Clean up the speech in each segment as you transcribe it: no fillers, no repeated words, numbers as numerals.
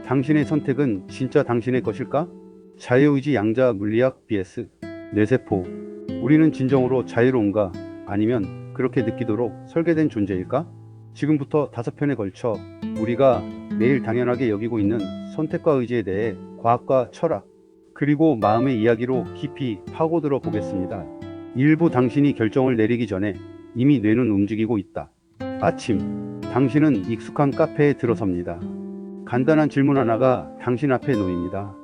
당신의 선택은 진짜 당신의 것일까? 자유의지 양자 물리학 vs 뇌세포. 우리는 진정으로 자유로운가? 아니면 그렇게 느끼도록 설계된 존재일까? 지금부터 5편에 걸쳐 우리가 매일 당연하게 여기고 있는 선택과 의지에 대해 과학과 철학, 그리고 마음의 이야기로 깊이 파고들어 보겠습니다. 일부 당신이 결정을 내리기 전에 이미 뇌는 움직이고 있다. 아침, 당신은 익숙한 카페에 들어섭니다. 간단한 질문 하나가 당신 앞에 놓입니다.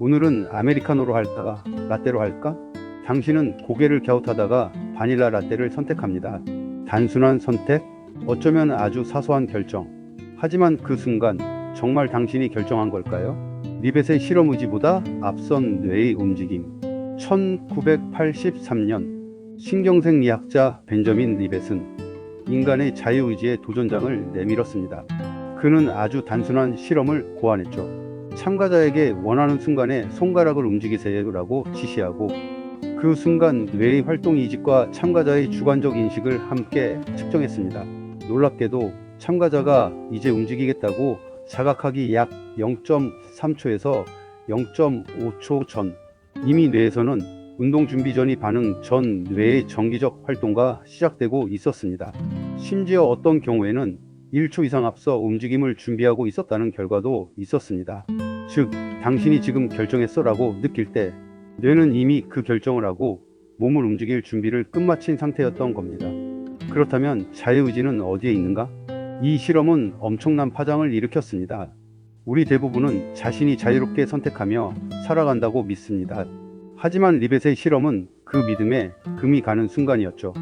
오늘은 아메리카노로 할까? 라떼로 할까? 당신은 고개를 갸웃하다가 바닐라 라떼를 선택합니다. 단순한 선택? 어쩌면 아주 사소한 결정. 하지만 그 순간 정말 당신이 결정한 걸까요? 리벳의 실험 의지보다 앞선 뇌의 움직임. 1983년 신경생리학자 벤저민 리벳은 인간의 자유의지의 도전장을 내밀었습니다. 그는 아주 단순한 실험을 고안했죠. 참가자에게 원하는 순간에 손가락을 움직이세요라고 지시하고, 그 순간 뇌의 활동 이직과 참가자의 주관적 인식을 함께 측정했습니다. 놀랍게도 참가자가 이제 움직이겠다고 자각하기 약 0.3초에서 0.5초 전, 이미 뇌에서는 운동 준비 전이 반응 전 뇌의 정기적 활동가 시작되고 있었습니다. 심지어 어떤 경우에는 1초 이상 앞서 움직임을 준비하고 있었다는 결과도 있었습니다. 즉, 당신이 지금 결정했어 라고 느낄 때 뇌는 이미 그 결정을 하고 몸을 움직일 준비를 끝마친 상태였던 겁니다. 그렇다면 자유의지는 어디에 있는가? 이 실험은 엄청난 파장을 일으켰습니다. 우리 대부분은 자신이 자유롭게 선택하며 살아간다고 믿습니다. 하지만 리벳의 실험은 그 믿음에 금이 가는 순간이었죠.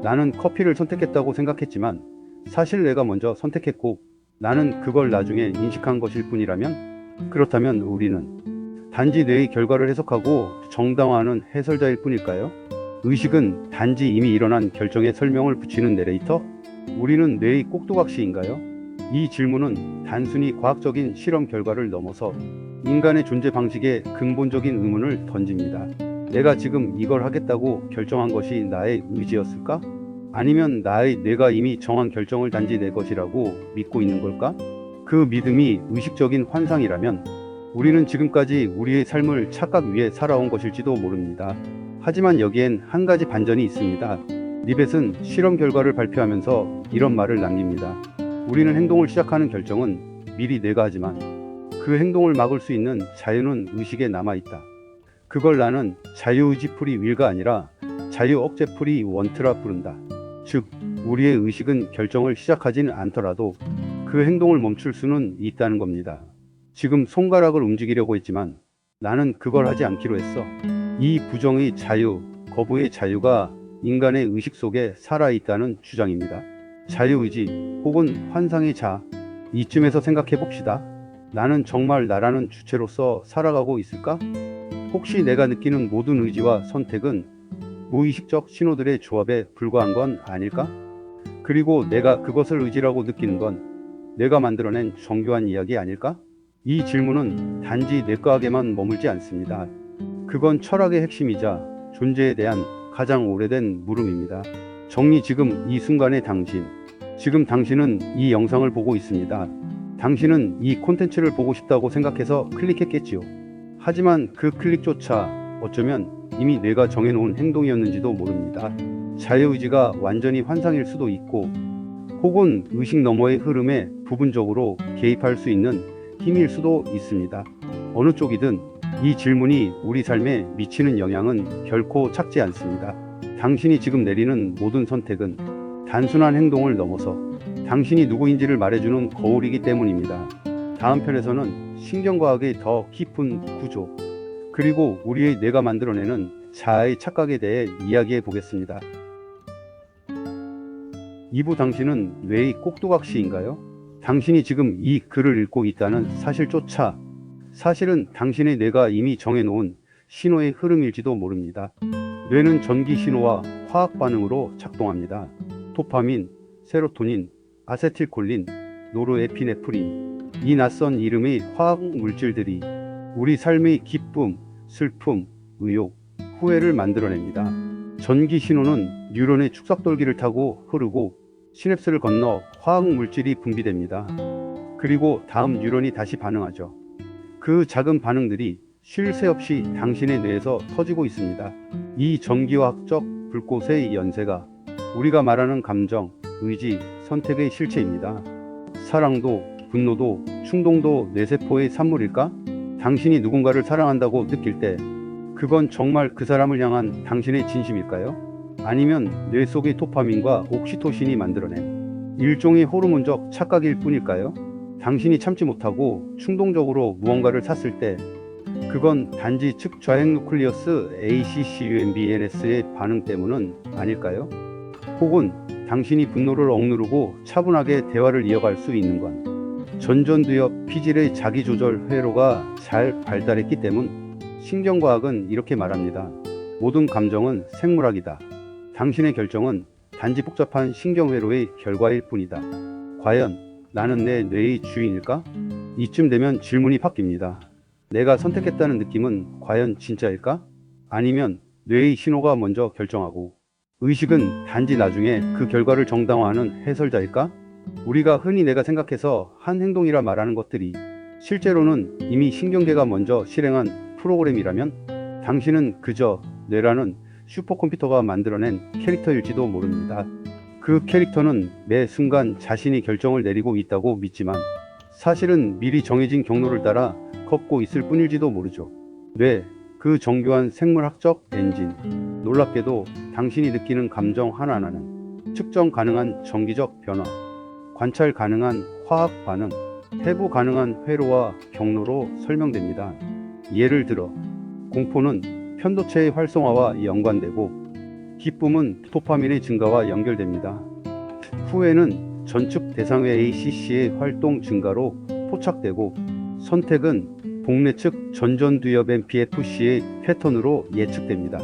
나는 커피를 선택했다고 생각했지만 사실 내가 먼저 선택했고 나는 그걸 나중에 인식한 것일 뿐이라면, 그렇다면 우리는 단지 뇌의 결과를 해석하고 정당화하는 해설자일 뿐일까요? 의식은 단지 이미 일어난 결정에 설명을 붙이는 내레이터? 우리는 뇌의 꼭두각시인가요? 이 질문은 단순히 과학적인 실험 결과를 넘어서 인간의 존재 방식에 근본적인 의문을 던집니다. 내가 지금 이걸 하겠다고 결정한 것이 나의 의지였을까? 아니면 나의 뇌가 이미 정한 결정을 단지 내 것이라고 믿고 있는 걸까? 그 믿음이 의식적인 환상이라면 우리는 지금까지 우리의 삶을 착각 위에 살아온 것일지도 모릅니다. 하지만 여기엔 한 가지 반전이 있습니다. 리벳은 실험 결과를 발표하면서 이런 말을 남깁니다. 우리는 행동을 시작하는 결정은 미리 내가 하지만 그 행동을 막을 수 있는 자유는 의식에 남아있다. 그걸 나는 자유의지 프리 윌가 아니라 자유 억제 프리 원트라 부른다. 즉, 우리의 의식은 결정을 시작하지는 않더라도 그 행동을 멈출 수는 있다는 겁니다. 지금 손가락을 움직이려고 했지만 나는 그걸 하지 않기로 했어. 이 부정의 자유, 거부의 자유가 인간의 의식 속에 살아있다는 주장입니다. 자유의지 혹은 환상의 자, 이쯤에서 생각해 봅시다. 나는 정말 나라는 주체로서 살아가고 있을까? 혹시 내가 느끼는 모든 의지와 선택은 무의식적 신호들의 조합에 불과한 건 아닐까? 그리고 내가 그것을 의지라고 느끼는 건 내가 만들어낸 정교한 이야기 아닐까? 이 질문은 단지 내과학에만 머물지 않습니다. 그건 철학의 핵심이자 존재에 대한 가장 오래된 물음입니다. 정리. 지금 이 순간의 당신, 지금 당신은 이 영상을 보고 있습니다. 당신은 이 콘텐츠를 보고 싶다고 생각해서 클릭했겠지요. 하지만 그 클릭조차 어쩌면 이미 뇌가 정해놓은 행동이었는지도 모릅니다. 자유의지가 완전히 환상일 수도 있고, 혹은 의식 너머의 흐름에 부분적으로 개입할 수 있는 힘일 수도 있습니다. 어느 쪽이든 이 질문이 우리 삶에 미치는 영향은 결코 작지 않습니다. 당신이 지금 내리는 모든 선택은 단순한 행동을 넘어서 당신이 누구인지를 말해주는 거울이기 때문입니다. 다음 편에서는 신경과학의 더 깊은 구조, 그리고 우리의 뇌가 만들어내는 자아의 착각에 대해 이야기해 보겠습니다. 2부. 당신은 뇌의 꼭두각시인가요? 당신이 지금 이 글을 읽고 있다는 사실조차 사실은 당신의 뇌가 이미 정해놓은 신호의 흐름일지도 모릅니다. 뇌는 전기 신호와 화학 반응으로 작동합니다. 도파민, 세로토닌, 아세틸콜린, 노르에피네프린, 이 낯선 이름의 화학 물질들이 우리 삶의 기쁨, 슬픔, 의욕, 후회를 만들어냅니다. 전기 신호는 뉴런의 축삭돌기를 타고 흐르고 시냅스를 건너 화학 물질이 분비됩니다. 그리고 다음 뉴런이 다시 반응하죠. 그 작은 반응들이 쉴 새 없이 당신의 뇌에서 터지고 있습니다. 이 전기화학적 불꽃의 연쇄가 우리가 말하는 감정, 의지, 선택의 실체입니다. 사랑도, 분노도, 충동도 뇌세포의 산물일까? 당신이 누군가를 사랑한다고 느낄 때 그건 정말 그 사람을 향한 당신의 진심일까요? 아니면 뇌 속의 도파민과 옥시토신이 만들어낸 일종의 호르몬적 착각일 뿐일까요? 당신이 참지 못하고 충동적으로 무언가를 샀을 때 그건 단지 측좌행 누클리어스 ACCUMBNS의 반응 때문은 아닐까요? 혹은 당신이 분노를 억누르고 차분하게 대화를 이어갈 수 있는 건 전전두엽 피질의 자기조절 회로가 잘 발달했기 때문. 신경과학은 이렇게 말합니다. 모든 감정은 생물학이다. 당신의 결정은 단지 복잡한 신경회로의 결과일 뿐이다. 과연 나는 내 뇌의 주인일까? 이쯤 되면 질문이 바뀝니다. 내가 선택했다는 느낌은 과연 진짜일까? 아니면 뇌의 신호가 먼저 결정하고 의식은 단지 나중에 그 결과를 정당화하는 해설자일까? 우리가 흔히 내가 생각해서 한 행동이라 말하는 것들이 실제로는 이미 신경계가 먼저 실행한 프로그램이라면 당신은 그저 뇌라는 슈퍼컴퓨터가 만들어낸 캐릭터일지도 모릅니다. 그 캐릭터는 매 순간 자신이 결정을 내리고 있다고 믿지만 사실은 미리 정해진 경로를 따라 걷고 있을 뿐일지도 모르죠. 뇌, 그 정교한 생물학적 엔진. 놀랍게도 당신이 느끼는 감정 하나하나는 측정 가능한 정기적 변화, 관찰 가능한 화학 반응, 해부 가능한 회로와 경로로 설명됩니다. 예를 들어 공포는 편도체의 활성화와 연관되고 기쁨은 도파민의 증가와 연결됩니다. 후회는 전측 대상회 ACC의 활동 증가로 포착되고 선택은 복내측 전전두엽 MPFC의 패턴으로 예측됩니다.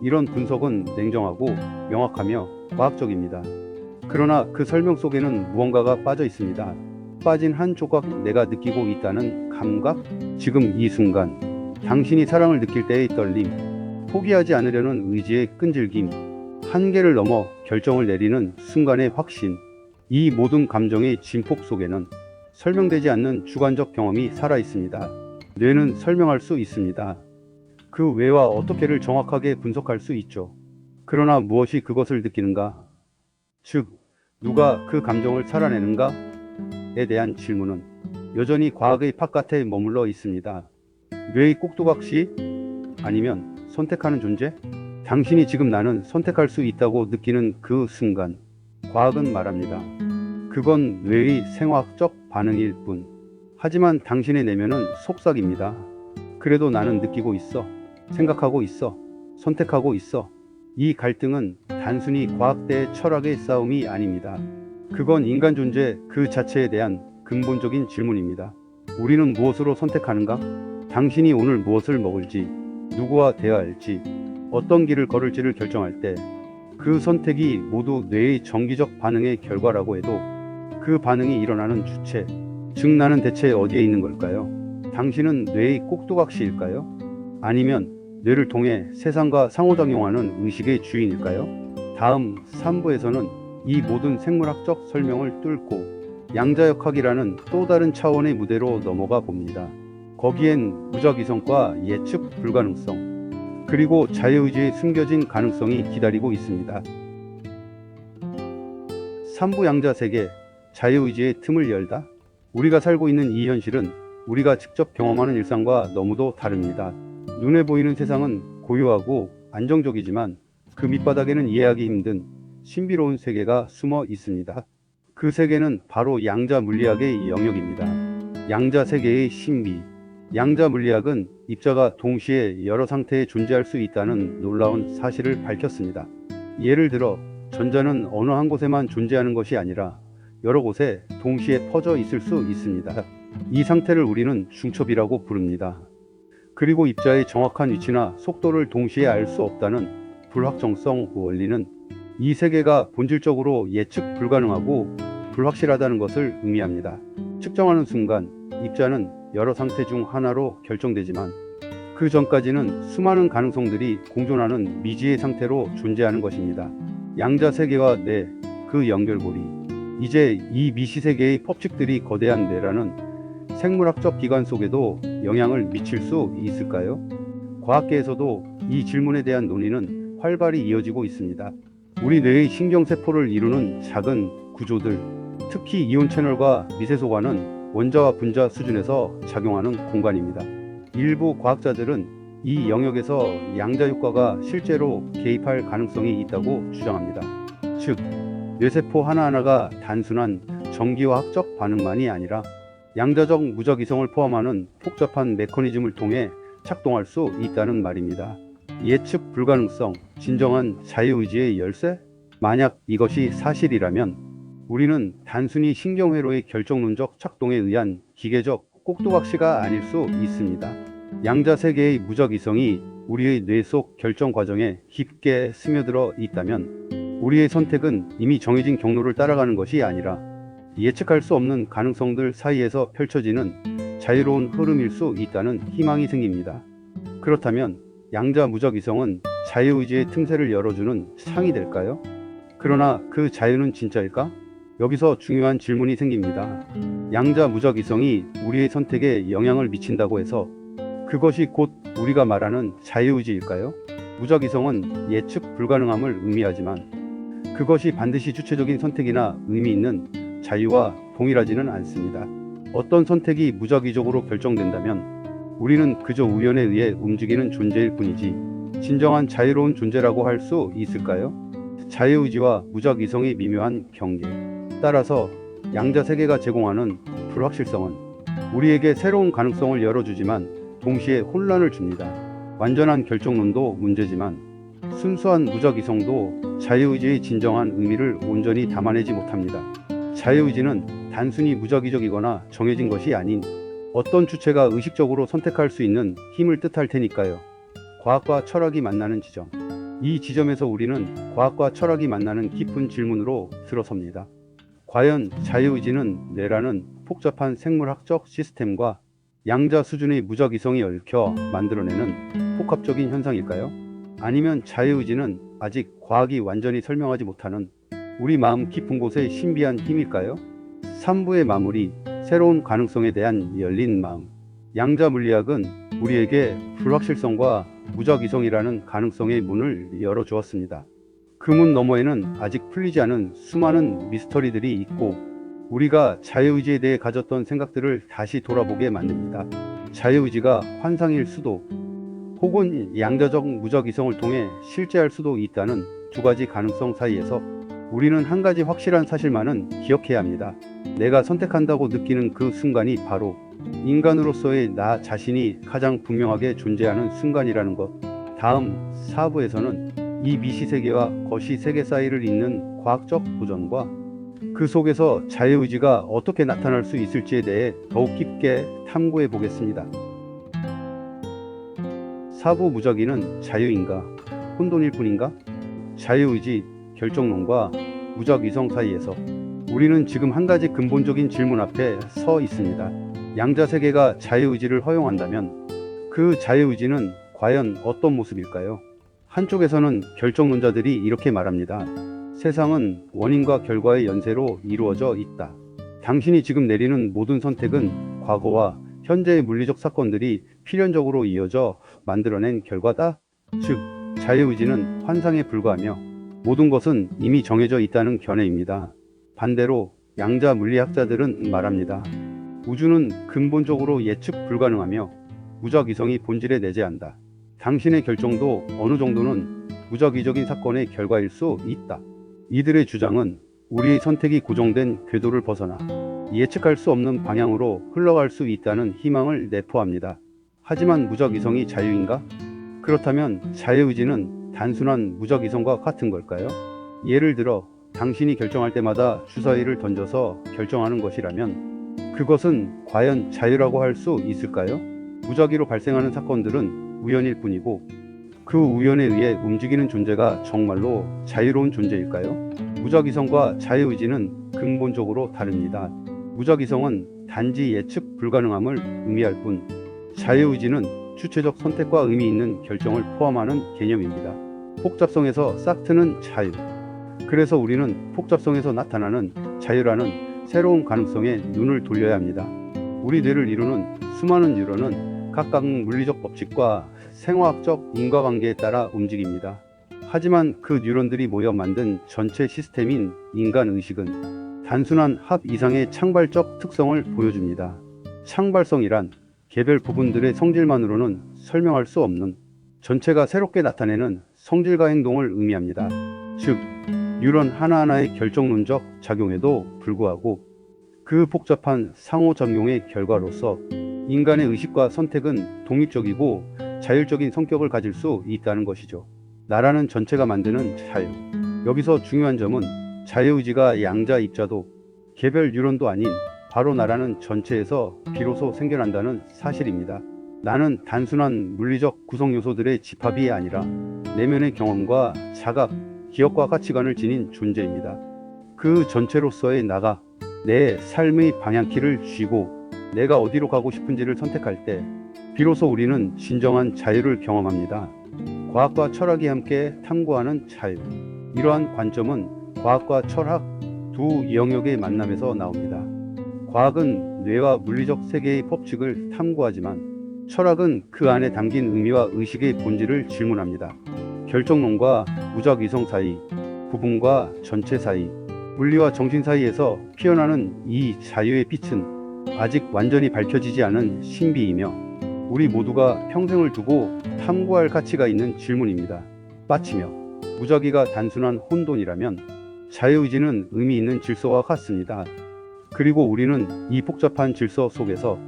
이런 분석은 냉정하고 명확하며 과학적입니다. 그러나 그 설명 속에는 무언가가 빠져 있습니다. 빠진 한 조각 내가 느끼고 있다는 감각? 지금 이 순간 당신이 사랑을 느낄 때의 떨림, 포기하지 않으려는 의지의 끈질김, 한계를 넘어 결정을 내리는 순간의 확신. 이 모든 감정의 진폭 속에는 설명되지 않는 주관적 경험이 살아 있습니다. 뇌는 설명할 수 있습니다. 그 왜와 어떻게를 정확하게 분석할 수 있죠. 그러나 무엇이 그것을 느끼는가? 즉, 누가 그 감정을 살아내는가에 대한 질문은 여전히 과학의 바깥에 머물러 있습니다. 뇌의 꼭두각시? 아니면 선택하는 존재? 당신이 지금 나는 선택할 수 있다고 느끼는 그 순간, 과학은 말합니다. 그건 뇌의 생화학적 반응일 뿐. 하지만 당신의 내면은 속삭입니다. 그래도 나는 느끼고 있어. 생각하고 있어. 선택하고 있어. 이 갈등은 단순히 과학대의 철학의 싸움이 아닙니다. 그건 인간 존재 그 자체에 대한 근본적인 질문입니다. 우리는 무엇으로 선택하는가? 당신이 오늘 무엇을 먹을지, 누구와 대화할지, 어떤 길을 걸을지를 결정할 때 그 선택이 모두 뇌의 정기적 반응의 결과라고 해도 그 반응이 일어나는 주체, 즉 나는 대체 어디에 있는 걸까요? 당신은 뇌의 꼭두각시일까요? 아니면 뇌를 통해 세상과 상호작용하는 의식의 주인일까요? 다음 3부에서는 이 모든 생물학적 설명을 뚫고 양자역학이라는 또 다른 차원의 무대로 넘어가 봅니다. 거기엔 무작위성과 예측 불가능성, 그리고 자유의지의 숨겨진 가능성이 기다리고 있습니다. 3부 양자세계, 자유의지의 틈을 열다. 우리가 살고 있는 이 현실은 우리가 직접 경험하는 일상과 너무도 다릅니다. 눈에 보이는 세상은 고요하고 안정적이지만 그 밑바닥에는 이해하기 힘든 신비로운 세계가 숨어 있습니다. 그 세계는 바로 양자 물리학의 영역입니다. 양자 세계의 신비. 양자 물리학은 입자가 동시에 여러 상태에 존재할 수 있다는 놀라운 사실을 밝혔습니다. 예를 들어 전자는 어느 한 곳에만 존재하는 것이 아니라 여러 곳에 동시에 퍼져 있을 수 있습니다. 이 상태를 우리는 중첩이라고 부릅니다. 그리고 입자의 정확한 위치나 속도를 동시에 알 수 없다는 불확정성 원리는 이 세계가 본질적으로 예측 불가능하고 불확실하다는 것을 의미합니다. 측정하는 순간 입자는 여러 상태 중 하나로 결정되지만 그 전까지는 수많은 가능성들이 공존하는 미지의 상태로 존재하는 것입니다. 양자 세계와 뇌, 그 연결고리. 이제 이 미시세계의 법칙들이 거대한 뇌라는 생물학적 기관 속에도 영향을 미칠 수 있을까요? 과학계에서도 이 질문에 대한 논의는 활발히 이어지고 있습니다. 우리 뇌의 신경세포를 이루는 작은 구조들, 특히 이온 채널과 미세소관은 원자와 분자 수준에서 작용하는 공간입니다. 일부 과학자들은 이 영역에서 양자 효과가 실제로 개입할 가능성이 있다고 주장합니다. 즉, 뇌세포 하나하나가 단순한 전기화학적 반응만이 아니라 양자적 무적이성을 포함하는 복잡한 메커니즘을 통해 작동할 수 있다는 말입니다. 예측 불가능성, 진정한 자유의지의 열쇠? 만약 이것이 사실이라면 우리는 단순히 신경회로의 결정론적 작동에 의한 기계적 꼭두각시가 아닐 수 있습니다. 양자 세계의 무적이성이 우리의 뇌 속 결정 과정에 깊게 스며들어 있다면 우리의 선택은 이미 정해진 경로를 따라가는 것이 아니라 예측할 수 없는 가능성들 사이에서 펼쳐지는 자유로운 흐름일 수 있다는 희망이 생깁니다. 그렇다면 양자 무적이성은 자유의지의 틈새를 열어주는 창이 될까요? 그러나 그 자유는 진짜일까? 여기서 중요한 질문이 생깁니다. 양자 무적이성이 우리의 선택에 영향을 미친다고 해서 그것이 곧 우리가 말하는 자유의지일까요? 무적이성은 예측 불가능함을 의미하지만 그것이 반드시 주체적인 선택이나 의미 있는 자유와 동일하지는 않습니다. 어떤 선택이 무작위적으로 결정된다면 우리는 그저 우연에 의해 움직이는 존재일 뿐이지 진정한 자유로운 존재라고 할 수 있을까요? 자유의지와 무작위성의 미묘한 경계. 따라서 양자 세계가 제공하는 불확실성은 우리에게 새로운 가능성을 열어주지만 동시에 혼란을 줍니다. 완전한 결정론도 문제지만 순수한 무작위성도 자유의지의 진정한 의미를 온전히 담아내지 못합니다. 자유의지는 단순히 무작위적이거나 정해진 것이 아닌 어떤 주체가 의식적으로 선택할 수 있는 힘을 뜻할 테니까요. 과학과 철학이 만나는 지점. 이 지점에서 우리는 과학과 철학이 만나는 깊은 질문으로 들어섭니다. 과연 자유의지는 뇌라는 복잡한 생물학적 시스템과 양자 수준의 무작위성이 얽혀 만들어내는 복합적인 현상일까요? 아니면 자유의지는 아직 과학이 완전히 설명하지 못하는 우리 마음 깊은 곳의 신비한 힘일까요? 3부의 마무리, 새로운 가능성에 대한 열린 마음. 양자 물리학은 우리에게 불확실성과 무작위성이라는 가능성의 문을 열어주었습니다. 그 문 너머에는 아직 풀리지 않은 수많은 미스터리들이 있고 우리가 자유의지에 대해 가졌던 생각들을 다시 돌아보게 만듭니다. 자유의지가 환상일 수도 혹은 양자적 무작위성을 통해 실제할 수도 있다는 두 가지 가능성 사이에서 우리는 한 가지 확실한 사실만은 기억해야 합니다. 내가 선택한다고 느끼는 그 순간이 바로 인간으로서의 나 자신이 가장 분명하게 존재하는 순간이라는 것. 다음 4부에서는 이 미시세계와 거시세계 사이를 잇는 과학적 도전과 그 속에서 자유의지가 어떻게 나타날 수 있을지에 대해 더욱 깊게 탐구해 보겠습니다. 4부 무작위는 자유인가? 혼돈일 뿐인가? 자유의지, 결정론과 무작위성 사이에서 우리는 지금 한 가지 근본적인 질문 앞에 서 있습니다. 양자 세계가 자유의지를 허용한다면 그 자유의지는 과연 어떤 모습일까요? 한쪽에서는 결정론자들이 이렇게 말합니다. 세상은 원인과 결과의 연쇄로 이루어져 있다. 당신이 지금 내리는 모든 선택은 과거와 현재의 물리적 사건들이 필연적으로 이어져 만들어낸 결과다. 즉, 자유의지는 환상에 불과하며 모든 것은 이미 정해져 있다는 견해입니다. 반대로 양자 물리학자들은 말합니다. 우주는 근본적으로 예측 불가능하며 무작위성이 본질에 내재한다. 당신의 결정도 어느 정도는 무작위적인 사건의 결과일 수 있다. 이들의 주장은 우리의 선택이 고정된 궤도를 벗어나 예측할 수 없는 방향으로 흘러갈 수 있다는 희망을 내포합니다. 하지만 무작위성이 자유인가? 그렇다면 자유의지는 단순한 무작위성과 같은 걸까요? 예를 들어 당신이 결정할 때마다 주사위를 던져서 결정하는 것이라면 그것은 과연 자유라고 할 수 있을까요? 무작위로 발생하는 사건들은 우연일 뿐이고 그 우연에 의해 움직이는 존재가 정말로 자유로운 존재일까요? 무작위성과 자유의지는 근본적으로 다릅니다. 무작위성은 단지 예측 불가능함을 의미할 뿐, 자유의지는 주체적 선택과 의미 있는 결정을 포함하는 개념입니다. 복잡성에서 싹 트는 자유. 그래서 우리는 복잡성에서 나타나는 자유라는 새로운 가능성에 눈을 돌려야 합니다. 우리 뇌를 이루는 수많은 뉴런은 각각 물리적 법칙과 생화학적 인과관계에 따라 움직입니다. 하지만 그 뉴런들이 모여 만든 전체 시스템인 인간 의식은 단순한 합 이상의 창발적 특성을 보여줍니다. 창발성이란 개별 부분들의 성질만으로는 설명할 수 없는 전체가 새롭게 나타내는 성질과 행동을 의미합니다. 즉, 뉴런 하나하나의 결정론적 작용에도 불구하고 그 복잡한 상호작용의 결과로서 인간의 의식과 선택은 독립적이고 자율적인 성격을 가질 수 있다는 것이죠. 나라는 전체가 만드는 자유. 여기서 중요한 점은 자유의지가 양자 입자도 개별 뉴런도 아닌 바로 나라는 전체에서 비로소 생겨난다는 사실입니다. 나는 단순한 물리적 구성 요소들의 집합이 아니라 내면의 경험과 자각, 기억과 가치관을 지닌 존재입니다. 그 전체로서의 나가 내 삶의 방향키를 쥐고 내가 어디로 가고 싶은지를 선택할 때 비로소 우리는 진정한 자유를 경험합니다. 과학과 철학이 함께 탐구하는 자유. 이러한 관점은 과학과 철학 두 영역의 만남에서 나옵니다. 과학은 뇌와 물리적 세계의 법칙을 탐구하지만 철학은 그 안에 담긴 의미와 의식의 본질을 질문합니다. 결정론과 무작 위성 사이, 부분과 전체 사이, 물리와 정신 사이에서 피어나는 이 자유의 빛은 아직 완전히 밝혀지지 않은 신비이며 우리 모두가 평생을 두고 탐구할 가치가 있는 질문입니다. 빠치며 무작위가 단순한 혼돈이라면 자유의지는 의미 있는 질서와 같습니다. 그리고 우리는 이 복잡한 질서 속에서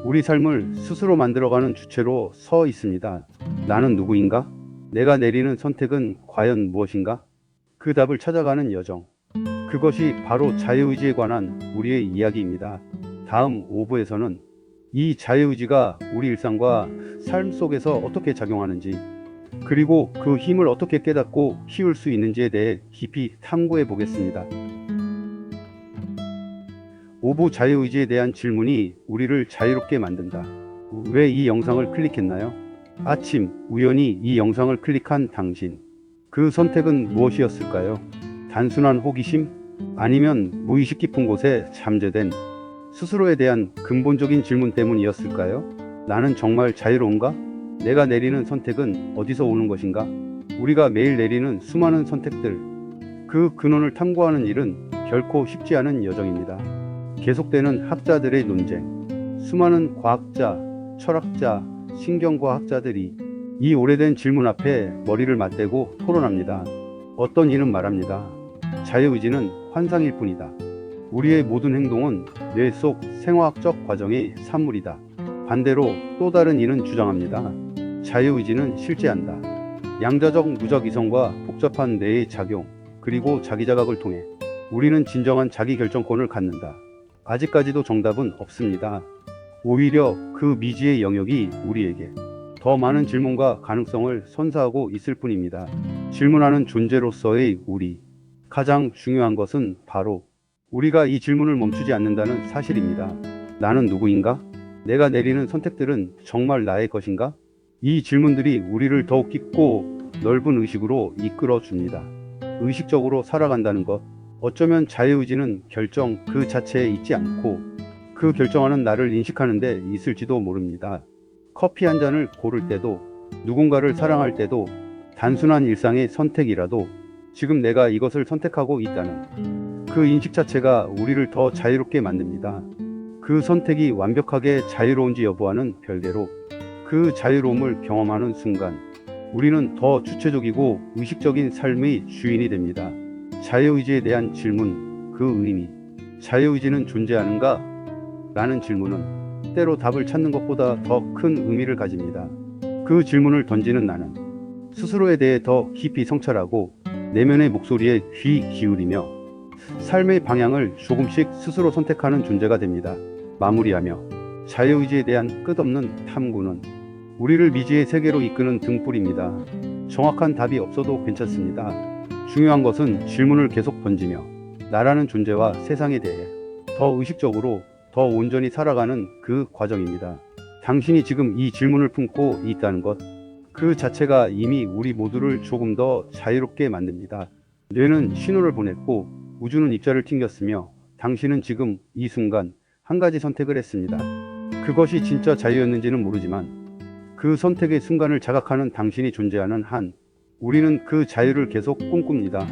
우리 삶을 스스로 만들어가는 주체로 서 있습니다. 나는 누구인가? 내가 내리는 선택은 과연 무엇인가? 그 답을 찾아가는 여정. 그것이 바로 자유의지에 관한 우리의 이야기입니다. 다음 5부에서는 이 자유의지가 우리 일상과 삶 속에서 어떻게 작용하는지, 그리고 그 힘을 어떻게 깨닫고 키울 수 있는지에 대해 깊이 탐구해 보겠습니다. 5부 자유의지에 대한 질문이 우리를 자유롭게 만든다. 왜 이 영상을 클릭했나요? 아침 우연히 이 영상을 클릭한 당신. 그 선택은 무엇이었을까요? 단순한 호기심? 아니면 무의식 깊은 곳에 잠재된 스스로에 대한 근본적인 질문 때문이었을까요? 나는 정말 자유로운가? 내가 내리는 선택은 어디서 오는 것인가? 우리가 매일 내리는 수많은 선택들, 그 근원을 탐구하는 일은 결코 쉽지 않은 여정입니다. 계속되는 학자들의 논쟁, 수많은 과학자, 철학자, 신경과학자들이 이 오래된 질문 앞에 머리를 맞대고 토론합니다. 어떤 이는 말합니다. 자유의지는 환상일 뿐이다. 우리의 모든 행동은 뇌 속 생화학적 과정의 산물이다. 반대로 또 다른 이는 주장합니다. 자유의지는 실제한다. 양자적 무작 이성과 복잡한 뇌의 작용, 그리고 자기자각을 통해 우리는 진정한 자기결정권을 갖는다. 아직까지도 정답은 없습니다. 오히려 그 미지의 영역이 우리에게 더 많은 질문과 가능성을 선사하고 있을 뿐입니다. 질문하는 존재로서의 우리. 가장 중요한 것은 바로 우리가 이 질문을 멈추지 않는다는 사실입니다. 나는 누구인가? 내가 내리는 선택들은 정말 나의 것인가? 이 질문들이 우리를 더욱 깊고 넓은 의식으로 이끌어 줍니다. 의식적으로 살아간다는 것. 어쩌면 자유의지는 결정 그 자체에 있지 않고 그 결정하는 나를 인식하는 데 있을지도 모릅니다. 커피 한 잔을 고를 때도, 누군가를 사랑할 때도, 단순한 일상의 선택이라도 지금 내가 이것을 선택하고 있다는 그 인식 자체가 우리를 더 자유롭게 만듭니다. 그 선택이 완벽하게 자유로운지 여부와는 별개로 그 자유로움을 경험하는 순간 우리는 더 주체적이고 의식적인 삶의 주인이 됩니다. 자유의지에 대한 질문, 그 의미. 자유의지는 존재하는가? 라는 질문은 때로 답을 찾는 것보다 더 큰 의미를 가집니다. 그 질문을 던지는 나는 스스로에 대해 더 깊이 성찰하고 내면의 목소리에 귀 기울이며 삶의 방향을 조금씩 스스로 선택하는 존재가 됩니다. 마무리하며 자유의지에 대한 끝없는 탐구는 우리를 미지의 세계로 이끄는 등불입니다. 정확한 답이 없어도 괜찮습니다. 중요한 것은 질문을 계속 던지며 나라는 존재와 세상에 대해 더 의식적으로 더 온전히 살아가는 그 과정입니다. 당신이 지금 이 질문을 품고 있다는 것, 그 자체가 이미 우리 모두를 조금 더 자유롭게 만듭니다. 뇌는 신호를 보냈고 우주는 입자를 튕겼으며 당신은 지금 이 순간 한 가지 선택을 했습니다. 그것이 진짜 자유였는지는 모르지만 그 선택의 순간을 자각하는 당신이 존재하는 한 우리는 그 자유를 계속 꿈꿉니다.